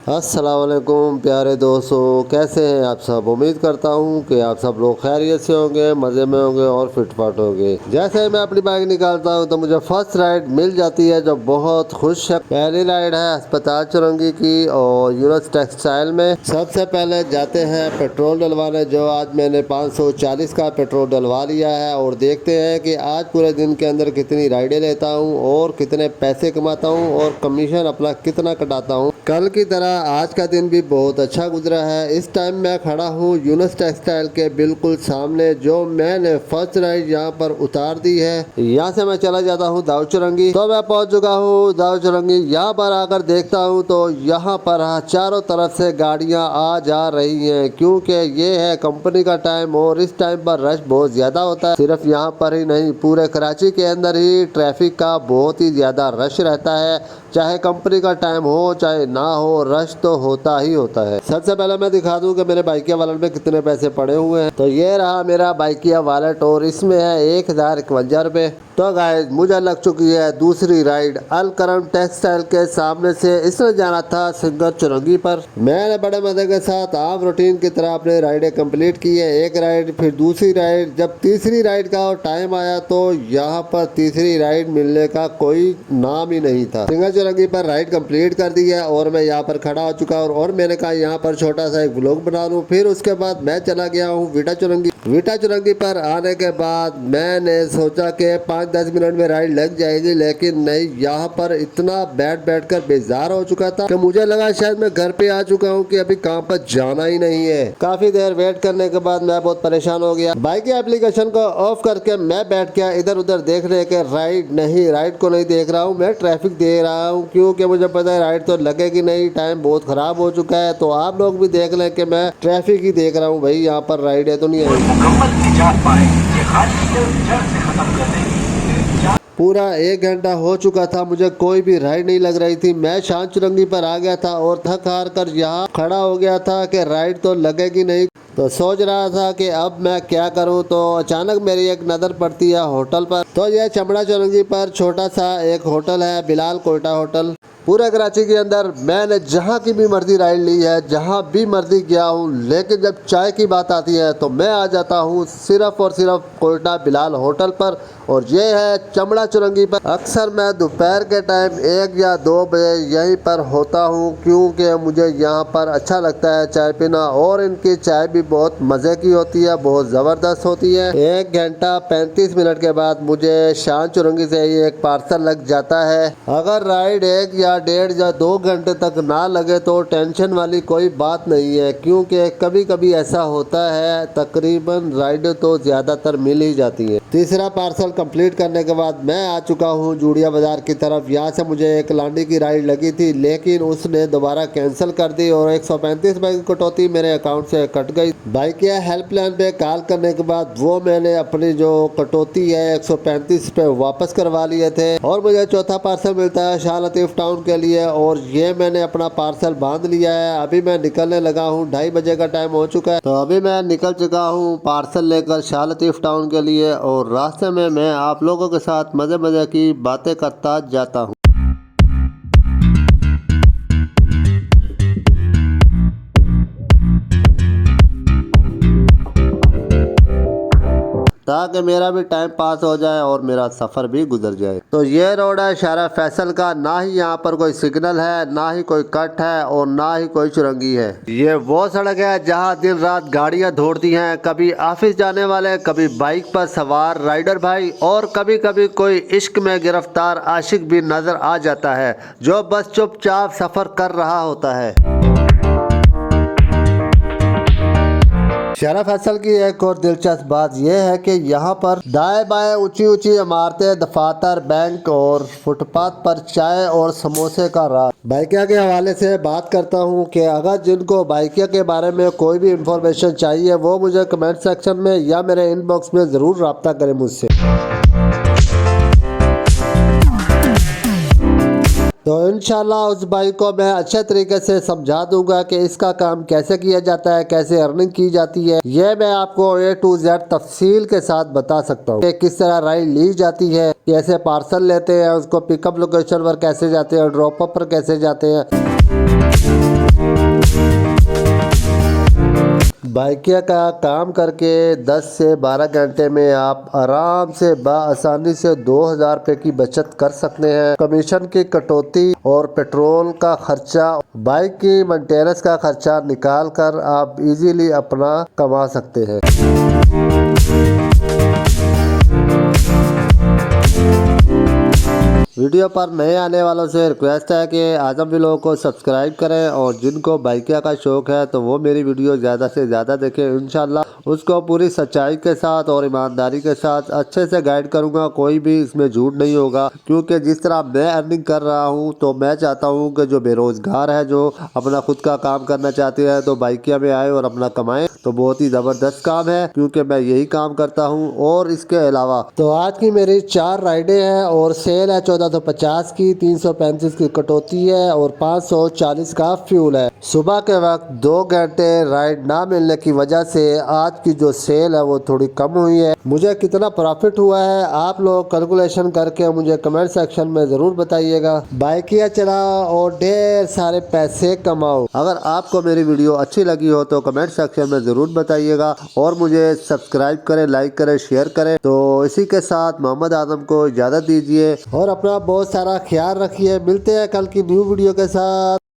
अस्सलाम वालेकुम प्यारे दोस्तों, कैसे हैं आप सब। उम्मीद करता हूं कि आप सब लोग खैरियत से होंगे, मज़े में होंगे और फिटफाट होंगे। जैसे ही मैं अपनी बाइक निकालता हूं तो मुझे फर्स्ट राइड मिल जाती है जो बहुत खुश है। पहली राइड है अस्पताल चुरंगी की और यूनस टेक्सटाइल में। सबसे पहले जाते हैं पेट्रोल डलवाने, जो आज मैंने 540 का पेट्रोल डलवा लिया है और देखते हैं कि आज पूरे दिन के अंदर कितनी राइडें लेता हूँ और कितने पैसे कमाता हूँ और कमीशन अपना कितना कटाता हूँ। कल की तरह आज का दिन भी बहुत अच्छा गुजरा है। इस टाइम मैं खड़ा हूँ यूनस टेक्सटाइल के बिल्कुल सामने, जो मैंने फर्स्ट राइड यहाँ पर उतार दी है। यहाँ से मैं चला जाता हूँ दाऊ चुरंगी। तो मैं पहुँच चुका हूँ दाऊ चुरंगी। यहाँ पर आकर देखता हूँ तो यहाँ पर चारों तरफ से गाड़ियाँ आ जा रही हैं, क्योंकि ये है कंपनी का टाइम और इस टाइम पर रश बहुत ज्यादा होता है। सिर्फ यहाँ पर ही नहीं, पूरे कराची के अंदर ही ट्रैफिक का बहुत ही ज्यादा रश रहता है। चाहे कंपनी का टाइम हो चाहे ना हो, रश तो होता ही होता है। सबसे पहले मैं दिखा दूं कि मेरे बाइकिया वॉलेट में कितने पैसे पड़े हुए हैं। तो ये रहा मेरा बाइकिया वॉलेट और इसमें है 1051 रुपए। तो गाइस, मुझे लग चुकी है दूसरी राइड अल करम टेक्सटाइल के सामने से। इसने जाना था सिंगर चुरंगी पर। मैंने बड़े मजे के साथ आम रूटीन की तरह अपने राइडें कंप्लीट की है। एक राइड, फिर दूसरी राइड। जब तीसरी राइड का टाइम आया तो यहाँ पर तीसरी राइड मिलने का कोई नाम ही नहीं था। सिंगर चुरंगी पर राइड कंप्लीट कर दी है और मैं यहाँ पर खड़ा हो चुका हूँ और मैंने कहा यहाँ पर छोटा सा एक व्लॉग बना लूँ। फिर उसके बाद मैं चला गया हूँ विटा चुरंगी। विटा चुरंगी पर आने के बाद मैंने सोचा कि 5-10 मिनट में राइड लग जाएगी, लेकिन नहीं। यहाँ पर इतना बैठ कर बेजार हो चुका था कि मुझे लगा शायद मैं घर पे आ चुका हूँ कि अभी काम पर जाना ही नहीं है। काफी देर वेट करने के बाद मैं बहुत परेशान हो गया। बाइक के एप्लीकेशन को ऑफ करके मैं बैठ गया इधर उधर देखने के। राइड को नहीं देख रहा हूँ, मैं ट्रैफिक देख रहा हूँ, क्योंकि मुझे पता है राइड तो लगेगी नहीं। टाइम बहुत खराब हो चुका है। तो आप लोग भी देख लें कि मैं ट्रैफिक ही देख रहा हूँ। भाई यहाँ पर राइड है तो नहीं है। पूरा 1 घंटा हो चुका था, मुझे कोई भी राइड नहीं लग रही थी। मैं शान चुरंगी पर आ गया था और थक हार कर यहाँ खड़ा हो गया था कि राइड तो लगेगी नहीं। तो सोच रहा था कि अब मैं क्या करूं, तो अचानक मेरी एक नज़र पड़ती है होटल पर। तो यह चमड़ा चुरंगी पर छोटा सा एक होटल है, बिलाल कोयटा होटल। पूरे कराची के अंदर मैंने जहाँ की भी मर्जी राइड ली है, जहाँ भी मर्जी गया हूँ, लेकिन जब चाय की बात आती है तो मैं आ जाता हूँ सिर्फ और सिर्फ कोयटा बिलाल होटल पर। और ये है चमड़ा चुरंगी पर। अक्सर मैं दोपहर के टाइम 1 या 2 बजे यहीं पर होता हूँ, क्योंकि मुझे यहाँ पर अच्छा लगता है चाय पीना। और इनकी चाय भी बहुत मज़े की होती है, बहुत ज़बरदस्त होती है। 1 घंटा 35 मिनट के बाद मुझे शान चुरंगी से ही एक पार्सल लग जाता है। अगर राइड 1 या 1.5 या 2 घंटे तक ना लगे तो टेंशन वाली कोई बात नहीं है, क्योंकि कभी कभी ऐसा होता है। तकरीबन राइड तो ज़्यादातर मिल ही जाती है। तीसरा पार्सल कंप्लीट करने के बाद मैं आ चुका हूँ जूड़िया बाजार की तरफ। यहाँ से मुझे एक लांडी की राइड लगी थी, लेकिन उसने दोबारा कैंसिल कर दी और 135 रुपए की कटौती मेरे अकाउंट से कट गई। बाइकिया हेल्पलाइन पे कॉल करने के बाद वो मैंने अपनी जो कटौती है 135 रुपए वापस करवा लिए थे और मुझे चौथा पार्सल मिलता है शाह लतीफ टाउन के लिए। और ये मैंने अपना पार्सल बांध लिया है। अभी मैं निकलने लगा हूँ, 2:30 बजे का टाइम हो चुका है। तो अभी मैं निकल चुका हूँ पार्सल लेकर शाह लतीफ टाउन के लिए और रास्ते में मैं आप लोगों के साथ मजे की बातें करता जाता हूँ, ताकि मेरा भी टाइम पास हो जाए और मेरा सफ़र भी गुजर जाए। तो ये रोड है शारा फैसल का। ना ही यहाँ पर कोई सिग्नल है, ना ही कोई कट है और ना ही कोई चुरंगी है। ये वो सड़क है जहाँ दिन रात गाड़ियाँ दौड़ती हैं, कभी ऑफिस जाने वाले, कभी बाइक पर सवार राइडर भाई और कभी कभी कोई इश्क में गिरफ्तार आशिक भी नजर आ जाता है, जो बस चुपचाप सफ़र कर रहा होता है। शारा फैसल की एक और दिलचस्प बात यह है कि यहाँ पर दाएं बाएं ऊंची ऊंची इमारतें, दफातर, बैंक और फुटपाथ पर चाय और समोसे का राज। बाइकिया के हवाले से बात करता हूँ कि अगर जिनको बाइकिया के बारे में कोई भी इंफॉर्मेशन चाहिए वो मुझे कमेंट सेक्शन में या मेरे इनबॉक्स में ज़रूर रब्ता करें मुझसे। तो इंशाल्लाह उस बाइक को मैं अच्छे तरीके से समझा दूंगा कि इसका काम कैसे किया जाता है, कैसे अर्निंग की जाती है। ये मैं आपको A to Z तफसील के साथ बता सकता हूँ कि किस तरह राइड ली जाती है, कैसे पार्सल लेते हैं, उसको पिकअप लोकेशन पर कैसे जाते हैं, ड्रॉप अप पर कैसे जाते हैं। बाइकिया का काम करके 10 से 12 घंटे में आप आराम से आसानी से 2000 रुपये की बचत कर सकते हैं। कमीशन की कटौती और पेट्रोल का खर्चा, बाइक की मेंटेनेंस का खर्चा निकाल कर आप इजीली अपना कमा सकते हैं। वीडियो पर नए आने वालों से रिक्वेस्ट है कि आजम व्लॉग को सब्सक्राइब करें और जिनको बाइकिया का शौक है तो वो मेरी वीडियो ज़्यादा से ज़्यादा देखें। इंशाल्लाह उसको पूरी सच्चाई के साथ और ईमानदारी के साथ अच्छे से गाइड करूंगा। कोई भी इसमें झूठ नहीं होगा, क्योंकि जिस तरह मैं अर्निंग कर रहा हूं तो मैं चाहता हूं कि जो बेरोजगार है, जो अपना खुद का काम करना चाहते हैं, तो बाइकिया में आए और अपना कमाएं। तो बहुत ही ज़बरदस्त काम है, क्योंकि मैं यही काम करता हूँ। और इसके अलावा तो आज की मेरी 4 राइडें हैं और सेल है 1450 की, 335 की कटौती है और 540 का फ्यूल है। सुबह के वक्त 2 घंटे राइड ना मिलने की वजह से आज की जो सेल है वो थोड़ी कम हुई है। मुझे कितना प्रॉफिट हुआ है आप लोग कैलकुलेशन करके मुझे कमेंट सेक्शन में ज़रूर बताइएगा। बाइकिया चलाओ और ढेर सारे पैसे कमाओ। अगर आपको मेरी वीडियो अच्छी लगी हो तो कमेंट सेक्शन में ज़रूर बताइएगा और मुझे सब्सक्राइब करें, लाइक करें, शेयर करें। तो इसी के साथ मोहम्मद आजम को इजाज़त दीजिए और अपना बहुत सारा ख्याल रखिए। मिलते हैं कल की न्यू वीडियो के साथ।